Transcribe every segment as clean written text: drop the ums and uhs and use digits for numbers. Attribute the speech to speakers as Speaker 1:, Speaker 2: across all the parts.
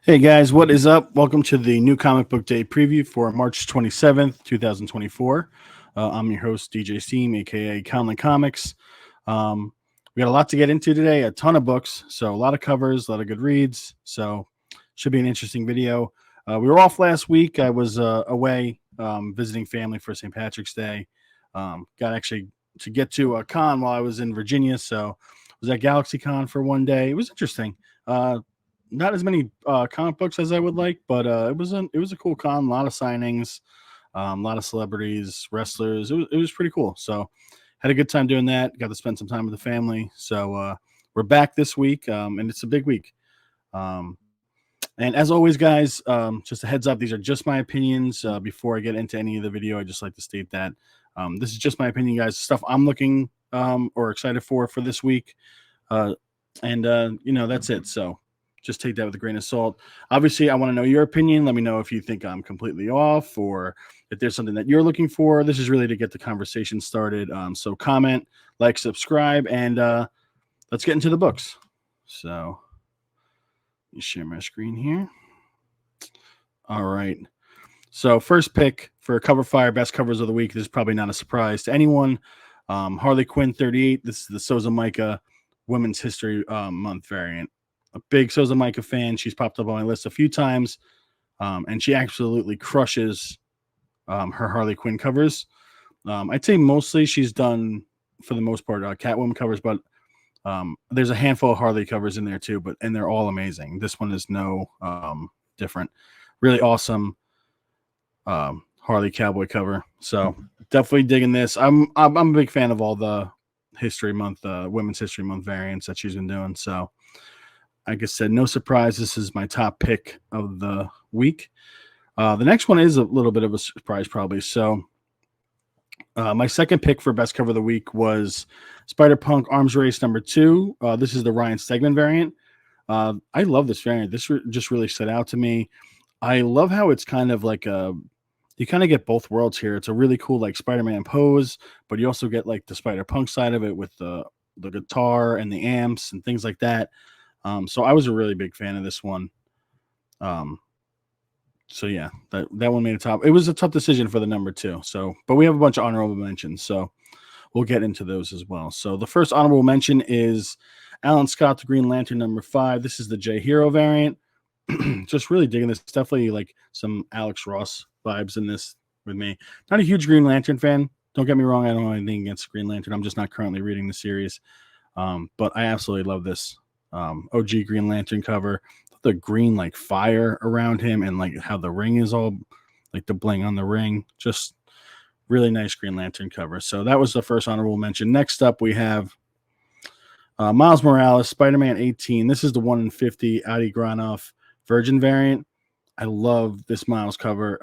Speaker 1: Hey guys, what is up? Welcome to the new comic book day preview for March 27th, 2024. I'm your host, DJ Steam, aka Conley Comics. We got a lot to get into today, a ton of books, so a lot of covers, a lot of good reads. So, should be an interesting video. We were off last week. I was away visiting family for St. Patrick's Day. Got actually to get to a con while I was in Virginia, so I was at Galaxy Con for one day. It was interesting. Not as many comic books as I would like, but it was a cool con. A lot of signings, a lot of celebrities, wrestlers. It was pretty cool. So had a good time doing that. Got to spend some time with the family. So we're back this week, and it's a big week. And as always, guys, just a heads up, these are just my opinions. Before I get into any of the video, I just like to state that this is just my opinion, guys. Stuff I'm looking or excited for this week, and that's it. So just take that with a grain of salt. Obviously, I want to know your opinion. Let me know if you think I'm completely off or if there's something that you're looking for. This is really to get the conversation started. So comment, like, subscribe, and let's get into the books. So let me share my screen here. All right. So first pick for Cover Fire Best Covers of the Week. This is probably not a surprise to anyone. Harley Quinn 38. This is the Sousa Micah Women's History Month variant. A big Sousa Micah fan. She's popped up on my list a few times, and she absolutely crushes her Harley Quinn covers. I'd say mostly she's done, for the most part, Catwoman covers, but there's a handful of Harley covers in there too, and they're all amazing. This one is no different. Really awesome Harley Cowboy cover. So definitely digging this. I'm a big fan of all the History Month, Women's History Month variants that she's been doing. So like I said, no surprise. This is my top pick of the week. The next one is a little bit of a surprise, probably. So my second pick for best cover of the week was Spider-Punk Arms Race #2. This is the Ryan Stegman variant. I love this variant. This just really stood out to me. I love how it's kind of like you kind of get both worlds here. It's a really cool like Spider-Man pose, but you also get like the Spider-Punk side of it with the guitar and the amps and things like that. So I was a really big fan of this one. So yeah, that one made a top. It was a tough decision for the #2. So, but we have a bunch of honorable mentions, so we'll get into those as well. So the first honorable mention is Alan Scott, the Green Lantern #5. This is the J Hero variant. Just really digging this. Definitely like some Alex Ross vibes in this with me. Not a huge Green Lantern fan. Don't get me wrong. I don't have anything against Green Lantern. I'm just not currently reading the series. But I absolutely love this OG Green Lantern cover. The green like fire around him and like how the ring is all like the bling on the ring. Just really nice Green Lantern cover. So that was the first honorable mention. Next up, we have Miles Morales, Spider-Man 18. This is the 1 in 50 Adi Granoff Virgin variant. I love this Miles cover.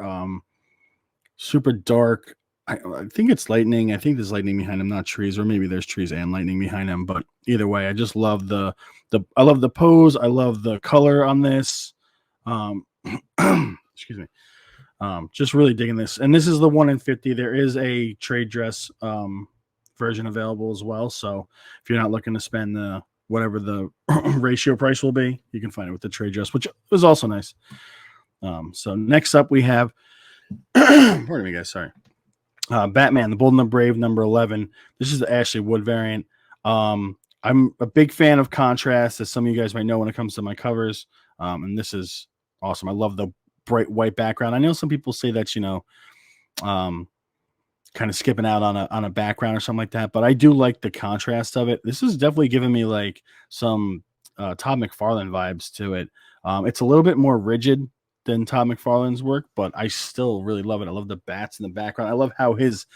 Speaker 1: Super dark. I think it's lightning. I think there's lightning behind him, not trees, or maybe there's trees and lightning behind him. But either way, I just love I love the pose. I love the color on this. Excuse me. Just really digging this. And this is the 1 in 50. There is a trade dress version available as well. So if you're not looking to spend whatever the ratio price will be, you can find it with the trade dress, which was also nice. So next up we have, pardon me guys, sorry. Batman, the Bold and the Brave #11. This is the Ashley Wood variant. I'm a big fan of contrast, as some of you guys might know when it comes to my covers. And this is awesome. I love the bright white background. I know some people say that's, kind of skipping out on a background or something like that, but I do like the contrast of it. This is definitely giving me like some Todd McFarlane vibes to it. It's a little bit more rigid than Todd McFarlane's work, but I still really love it. I love the bats in the background. I love how his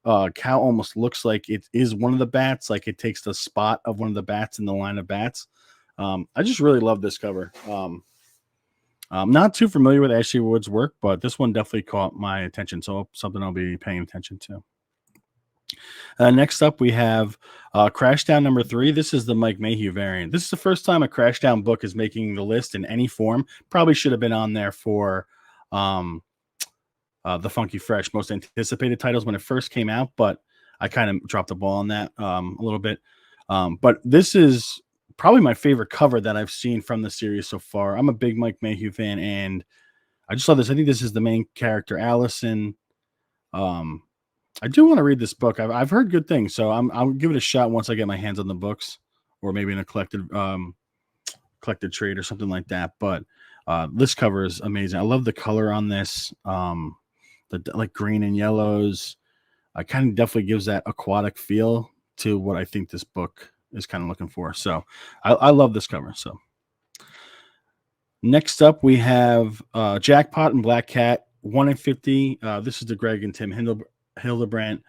Speaker 1: cow almost looks like it is one of the bats, like it takes the spot of one of the bats in the line of bats. I just really love this cover. I'm not too familiar with Ashley Wood's work, but this one definitely caught my attention, so something I'll be paying attention to. Next up, we have Crashdown #3. This is the Mike Mayhew variant. This is the first time a Crashdown book is making the list in any form. Probably should have been on there for the Funky Fresh most anticipated titles when it first came out, but I kind of dropped the ball on that a little bit. But this is probably my favorite cover that I've seen from the series so far. I'm a big Mike Mayhew fan, and I just saw this. I think this is the main character, Allison. Um, I do want to read this book. I've heard good things, so I'll give it a shot once I get my hands on the books, or maybe in a collected trade or something like that. But this cover is amazing. I love the color on this. The like green and yellows. It kind of definitely gives that aquatic feel to what I think this book is kind of looking for. So I love this cover. So next up we have Jackpot and Black Cat 1 in 50. This is the Greg and Tim Hildebrandt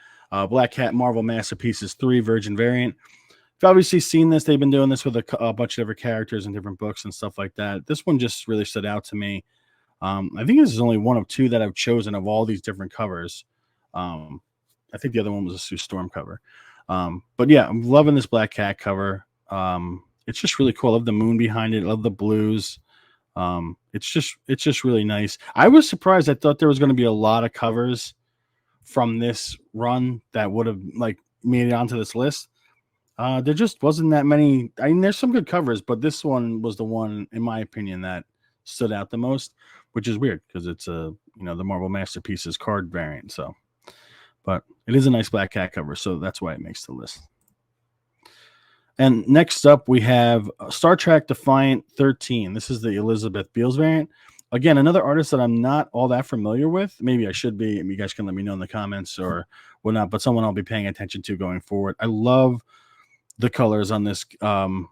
Speaker 1: Black Cat Marvel Masterpieces 3 Virgin variant. You've obviously seen this. They've been doing this with a bunch of different characters and different books and stuff like that. This one just really stood out to me. I think this is only one of 2 that I've chosen of all these different covers. I think the other one was a Sue Storm cover. But yeah, I'm loving this Black Cat cover. It's just really cool. I love the moon behind it. I love the blues. It's just really nice. I was surprised. I thought there was going to be a lot of covers from this run that would have like made it onto this list. There just wasn't that many. I mean, there's some good covers, but this one was the one, in my opinion, that stood out the most, which is weird because it's the Marvel Masterpieces card variant. So, but it is a nice Black Cat cover, so that's why it makes the list. And next up, we have Star Trek Defiant 13. This is the Elizabeth Beals variant. Again, another artist that I'm not all that familiar with. Maybe I should be. You guys can let me know in the comments or whatnot, but someone I'll be paying attention to going forward. I love the colors on this cover.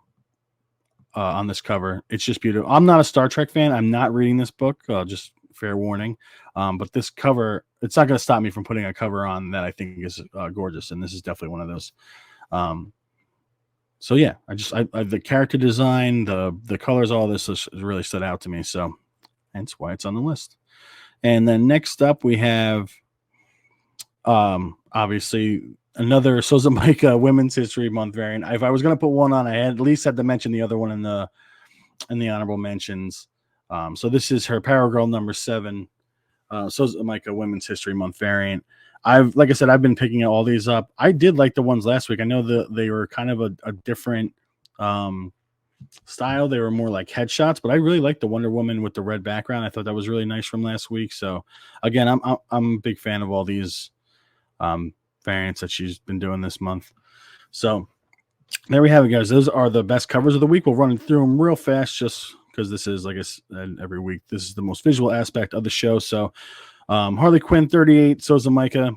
Speaker 1: It's just beautiful. I'm not a Star Trek fan. I'm not reading this book. Just fair warning. But this cover, it's not going to stop me from putting a cover on that I think is gorgeous, and this is definitely one of those. So yeah, I the character design, the colors, all this has really stood out to me. So hence why it's on the list. And then next up we have obviously another Souza Micah Women's History Month variant. If I was going to put one on, I at least had to mention the other one in the honorable mentions. So this is her Power Girl number 7. Souza Micah Women's History Month variant. Like I said, I've been picking all these up. I did like the ones last week. I know they were kind of a different style. They were more like headshots, but I really liked the Wonder Woman with the red background. I thought that was really nice from last week. So again, I'm a big fan of all these variants that she's been doing this month. So there we have it, guys. Those are the best covers of the week. We'll run through them real fast just because this is, like I said, every week, this is the most visual aspect of the show. So Harley Quinn 38, Souza Micah.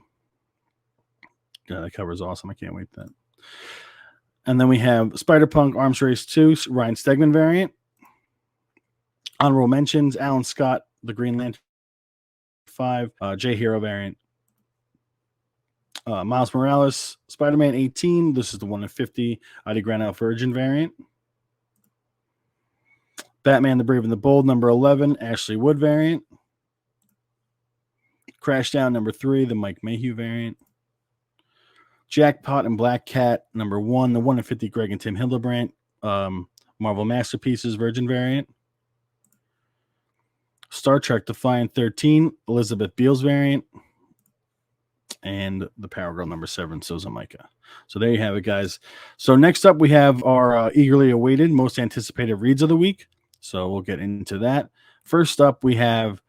Speaker 1: Yeah, that cover is awesome. I can't wait that. And then we have Spider-Punk Arms Race 2, Ryan Stegman variant. Honorable mentions, Alan Scott, the Green Lantern 5, J Hero variant. Miles Morales, Spider-Man 18. This is the 1 in 50, Adi Granell Virgin variant. Batman the Brave and the Bold, number 11, Ashley Wood variant. Crashdown, number 3, the Mike Mayhew variant. Jackpot and Black Cat, number 1, the 1 in 50, Greg and Tim Hildebrandt, Marvel Masterpieces Virgin variant. Star Trek Defiant 13, Elizabeth Beals variant. And the Power Girl number 7, Souza Micah. So there you have it, guys. So next up, we have our eagerly awaited, most anticipated reads of the week. So we'll get into that. First up, we have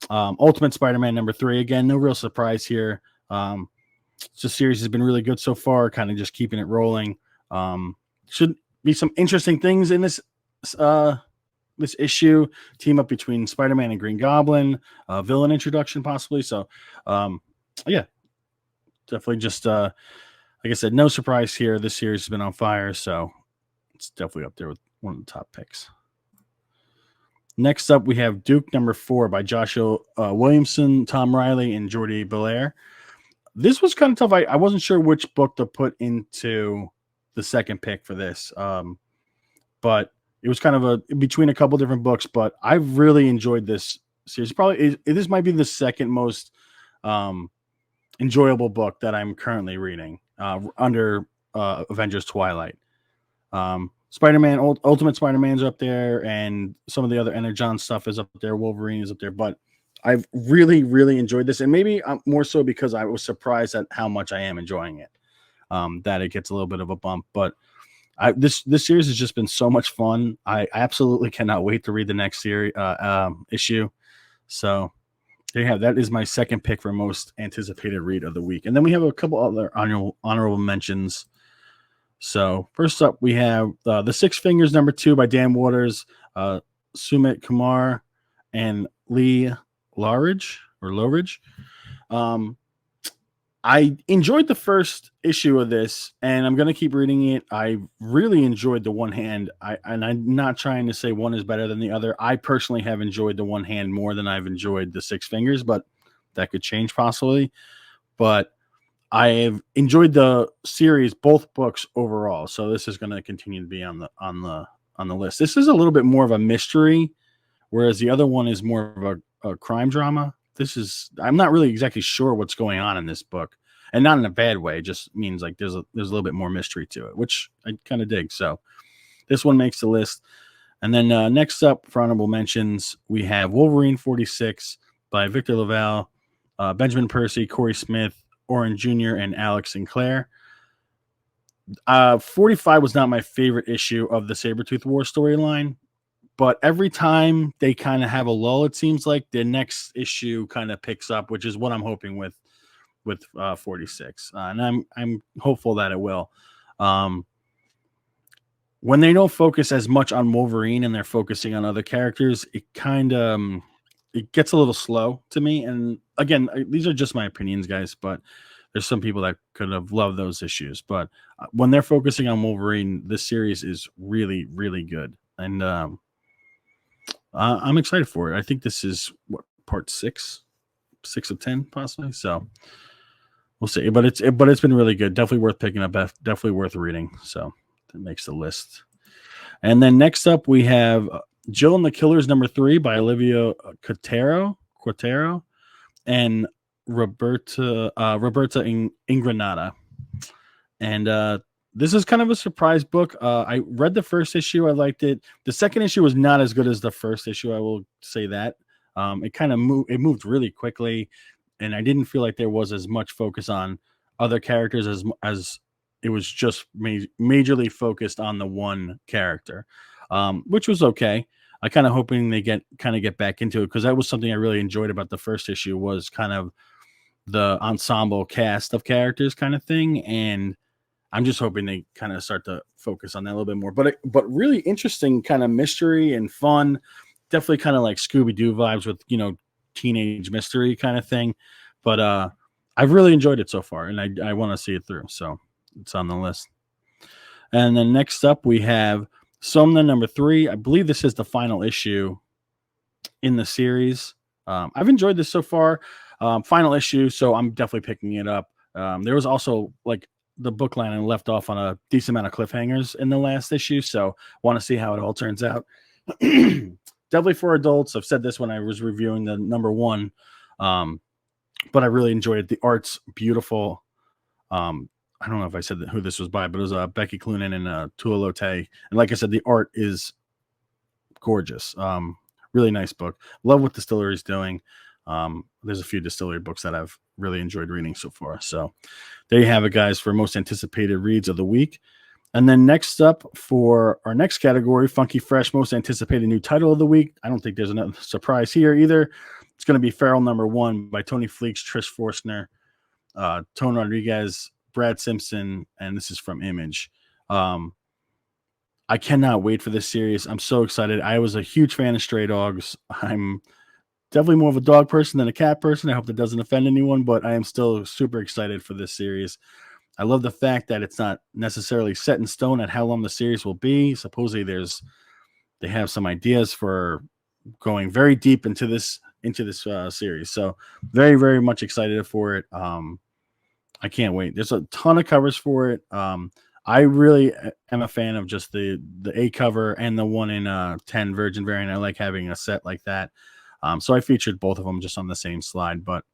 Speaker 1: Ultimate Spider-Man number 3. Again, no real surprise here. The series has been really good so far, kind of just keeping it rolling. Should be some interesting things in this issue. Team up between Spider-Man and Green Goblin, villain introduction possibly. So, yeah, definitely just like I said, no surprise here. This series has been on fire, so it's definitely up there with one of the top picks. Next up, we have Duke number 4 by Joshua Williamson, Tom Riley, and Jordi Belair. This was kind of tough. I wasn't sure which book to put into the second pick for this, but it was kind of between a couple different books. But I've really enjoyed this series. Probably this might be the second most enjoyable book that I'm currently reading under Avengers Twilight. Spider-Man, Ultimate Spider-Man's up there, and some of the other Energon stuff is up there. Wolverine is up there, but I've really, really enjoyed this, and maybe more so because I was surprised at how much I am enjoying it, that it gets a little bit of a bump. But This series has just been so much fun. I absolutely cannot wait to read the next series issue. So there you have. That is my second pick for most anticipated read of the week. And then we have a couple other honorable mentions. So first up, we have The Six Fingers #2 by Dan Waters, Sumit Kumar, and Lee Lawridge. I enjoyed the first issue of this, and I'm going to keep reading it. I really enjoyed the one hand. And I'm not trying to say one is better than the other. I personally have enjoyed the one hand more than I've enjoyed the Six Fingers, but that could change possibly. But I have enjoyed the series, both books overall. So this is going to continue to be on the list. This is a little bit more of a mystery, whereas the other one is more of a crime drama. I'm not really exactly sure what's going on in this book, and not in a bad way. It just means like there's a little bit more mystery to it, which I kind of dig. So this one makes the list. And then next up for honorable mentions, we have Wolverine 46 by Victor Laval, Benjamin Percy, Corey Smith, Oren Jr., and Alex Sinclair. 45 was not my favorite issue of the Sabretooth War storyline. But every time they kind of have a lull, it seems like the next issue kind of picks up, which is what I'm hoping with 46. And I'm hopeful that it will. When they don't focus as much on Wolverine and they're focusing on other characters, it kind of it gets a little slow to me. And again, these are just my opinions, guys, but there's some people that could have loved those issues. But when they're focusing on Wolverine, this series is really, really good. And I'm excited for it. I think this is part 6 of 10 possibly. So we'll see. But it's been really good. Definitely worth picking up. Definitely worth reading. So that makes the list. And then next up we have Jill and the Killers #3 by Olivia Quatero and Roberta Ingranata. And this is kind of a surprise book. I read the first issue. I liked it. The second issue was not as good as the first issue. I will say that. It kind of moved really quickly, and I didn't feel like there was as much focus on other characters as it was just majorly focused on the one character, which was okay. I kind of hoping they get back into it, because that was something I really enjoyed about the first issue, was kind of the ensemble cast of characters kind of thing. And I'm just hoping they kind of start to focus on that a little bit more. But really interesting kind of mystery and fun. Definitely kind of like Scooby-Doo vibes with, teenage mystery kind of thing. But I've really enjoyed it so far, and I want to see it through. So it's on the list. And then next up we have Somna #3. I believe this is the final issue in the series. I've enjoyed this so far. Final issue, so I'm definitely picking it up. There was also like the book line and left off on a decent amount of cliffhangers in the last issue, so want to see how it all turns out. Definitely for adults. I've said this when I was reviewing the #1, but I really enjoyed it. The art's beautiful. I don't know if I said who this was by, but it was Becky Cloonan and Tua Lote. And like I said, the art is gorgeous. Really nice book. Love what Distillery's doing. There's a few Distillery books that I've really enjoyed reading so far. So there you have it, guys, for most anticipated reads of the week. And then next up for our next category, Funky Fresh, most anticipated new title of the week. I don't think there's another surprise here either. It's going to be Feral #1 by Tony Fleeks, Trish Forstner, Tone Rodriguez, Brad Simpson, and this is from Image. I cannot wait for this series. I'm so excited. I was a huge fan of Stray Dogs. I'm definitely more of a dog person than a cat person. I hope that doesn't offend anyone, but I am still super excited for this series. I love the fact that it's not necessarily set in stone at how long the series will be. Supposedly they have some ideas for going very deep into this series. So very, very much excited for it. I can't wait. There's a ton of covers for it. I really am a fan of just the A cover and the 1 in 10 Virgin variant. I like having a set like that. So I featured both of them just on the same slide, but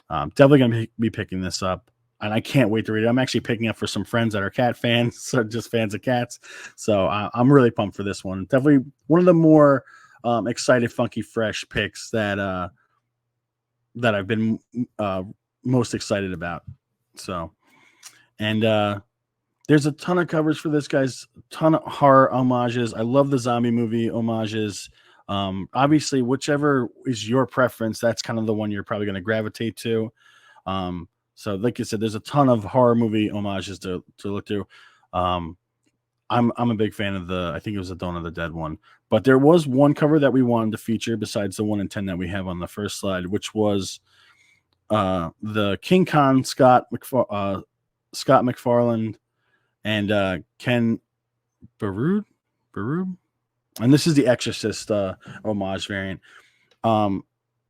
Speaker 1: definitely going to be picking this up, and I can't wait to read it. I'm actually picking up for some friends that are cat fans, or just fans of cats. So I'm really pumped for this one. Definitely one of the more excited, funky, fresh picks that I've been most excited about. So, and There's a ton of covers for this, guys. Ton of horror homages. I love the zombie movie homages. Obviously, whichever is your preference, that's kind of the one you're probably going to gravitate to. So, like I said, there's a ton of horror movie homages to look through. I'm a big fan of I think it was the Dawn of the Dead one, but there was one cover that we wanted to feature besides the 1 in 10 that we have on the first slide, which was the King Kong Scott McFarlane and Ken Barud, and this is the Exorcist homage variant. A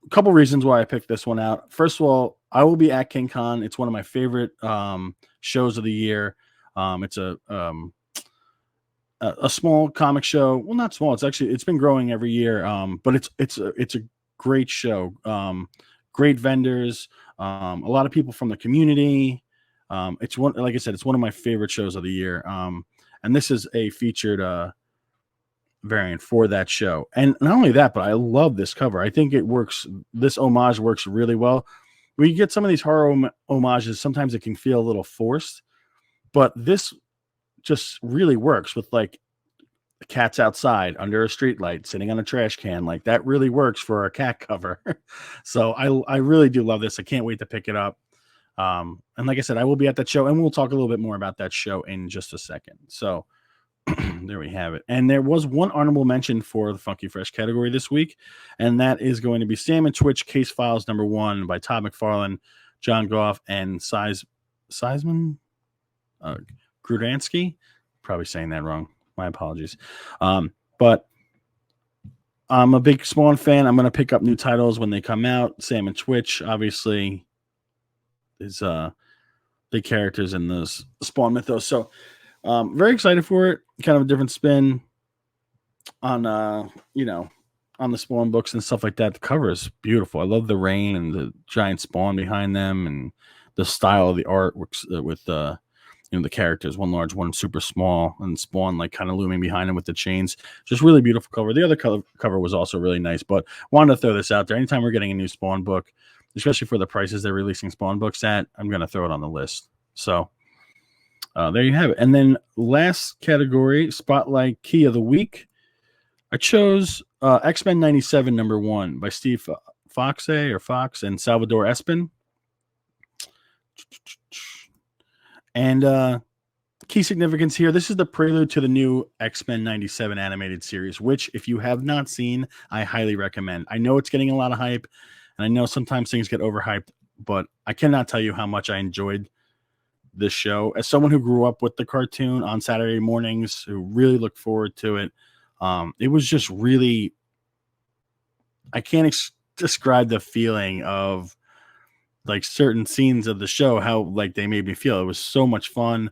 Speaker 1: couple reasons why I picked this one out. First of all, I will be at King Kong. It's one of my favorite shows of the year. It's a small comic show. Well, not small. It's been growing every year. But it's a great show. Great vendors. A lot of people from the community. It's one, like I said, it's one of my favorite shows of the year. And this is a featured variant for that show. And not only that, but I love this cover. I think it works. This homage works really well. When you get some of these horror homages, sometimes it can feel a little forced, but this just really works with like the cat's outside under a streetlight sitting on a trash can. Like that really works for a cat cover. So I really do love this. I can't wait to pick it up. And like I said, I will be at that show, and we'll talk a little bit more about that show in just a second. So there we have it. And there was one honorable mention for the Funky Fresh category this week, and that is going to be Sam and Twitch Case Files #1 by Todd McFarlane, John Goff, and Seisman Grudansky. Probably saying that wrong. My apologies. But I'm a big Spawn fan. I'm going to pick up new titles when they come out. Sam and Twitch, obviously, is big characters in the Spawn mythos. So very excited for it. Kind of a different spin on on the Spawn books and stuff like that. The cover is beautiful. I love the rain and the giant Spawn behind them, and the style of the art works with the characters, one large, one super small, and Spawn like kind of looming behind them with the chains. Just really beautiful cover. The other cover was also really nice, but wanted to throw this out there. Anytime we're getting a new Spawn book, especially for the prices they're releasing Spawn books at, I'm going to throw it on the list. So there you have it. And then last category, Spotlight Key of the Week. I chose X-Men 97 #1 by Steve Fox and Salvador Espin. And key significance here, this is the prelude to the new X-Men 97 animated series, which if you have not seen, I highly recommend. I know it's getting a lot of hype, and I know sometimes things get overhyped, but I cannot tell you how much I enjoyed this show. As someone who grew up with the cartoon on Saturday mornings, who really looked forward to it, it was just really, I can't describe the feeling of like certain scenes of the show, how like they made me feel. It was so much fun.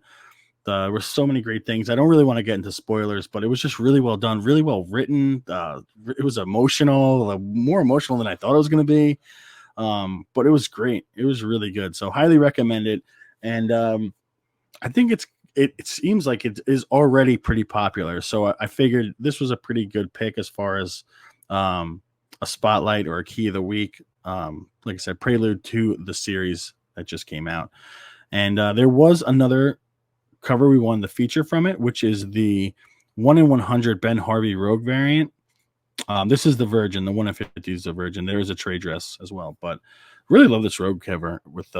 Speaker 1: There were so many great things. I don't really want to get into spoilers, but it was just really well done, really well written. It was emotional, more emotional than I thought it was going to be. But it was great. It was really good. So highly recommend it. And I think it seems like it is already pretty popular. So I figured this was a pretty good pick as far as a spotlight or a key of the week. Like I said, prelude to the series that just came out. And there was another cover we wanted to feature from it, which is the 1 in 100 Ben Harvey Rogue variant. This is the Virgin. The 1 in 50 is the Virgin. There is a trade dress as well, but really love this Rogue cover with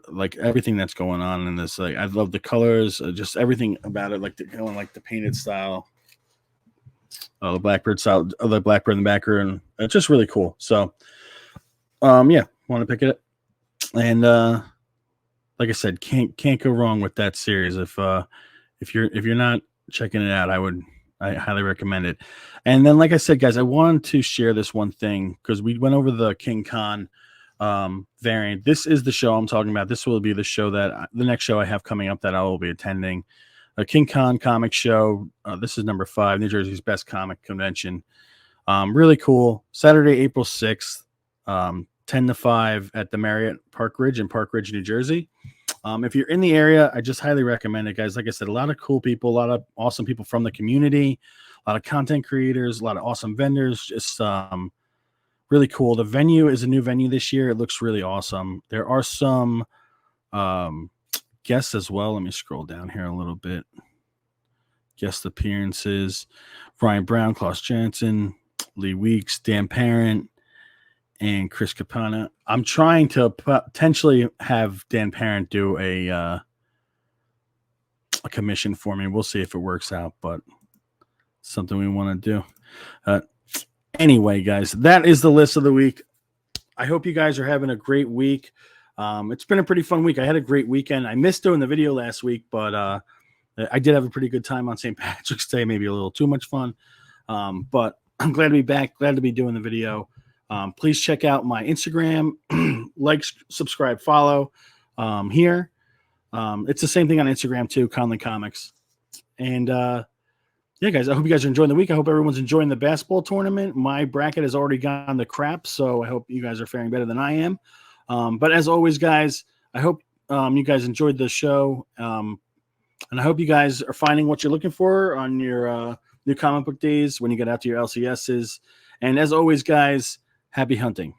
Speaker 1: like everything that's going on in this. Like I love the colors, just everything about it, like the painted style, the Blackbird style, the Blackbird in the background. It's just really cool. So, yeah, want to pick it up. And like I said, can't go wrong with that series. If you're not checking it out, I highly recommend it. And then, like I said, guys, I wanted to share this one thing because we went over the King Kong variant. This is the show I'm talking about. This will be the show the next show I have coming up that I will be attending. A King Kong comic show. This is number 5, New Jersey's best comic convention. Really cool. Saturday, April 6th, 10 to 5 at the Marriott Park Ridge in Park Ridge, New Jersey. If you're in the area, I just highly recommend it, guys. Like I said, a lot of cool people, a lot of awesome people from the community, a lot of content creators, a lot of awesome vendors. Just really cool. The venue is a new venue this year. It looks really awesome. There are some guests as well. Let me scroll down here a little bit. Guest appearances: Ryan Brown, Klaus Jansen, Lee Weeks, Dan Parent, and Chris Capana. I'm trying to potentially have Dan Parent do a commission for me. We'll see if it works out, but something we want to do. Anyway, guys, that is the list of the week. I hope you guys are having a great week. It's been a pretty fun week. I had a great weekend. I missed doing the video last week, but I did have a pretty good time on St. Patrick's Day, maybe a little too much fun. But I'm glad to be back, glad to be doing the video. Please check out my Instagram, like, subscribe, follow here. It's the same thing on Instagram too, Conley Comics. And yeah, guys, I hope you guys are enjoying the week. I hope everyone's enjoying the basketball tournament. My bracket has already gone to crap, so I hope you guys are faring better than I am. But as always, guys, I hope you guys enjoyed the show. And I hope you guys are finding what you're looking for on your new comic book days when you get out to your LCSs. And as always, guys, happy hunting.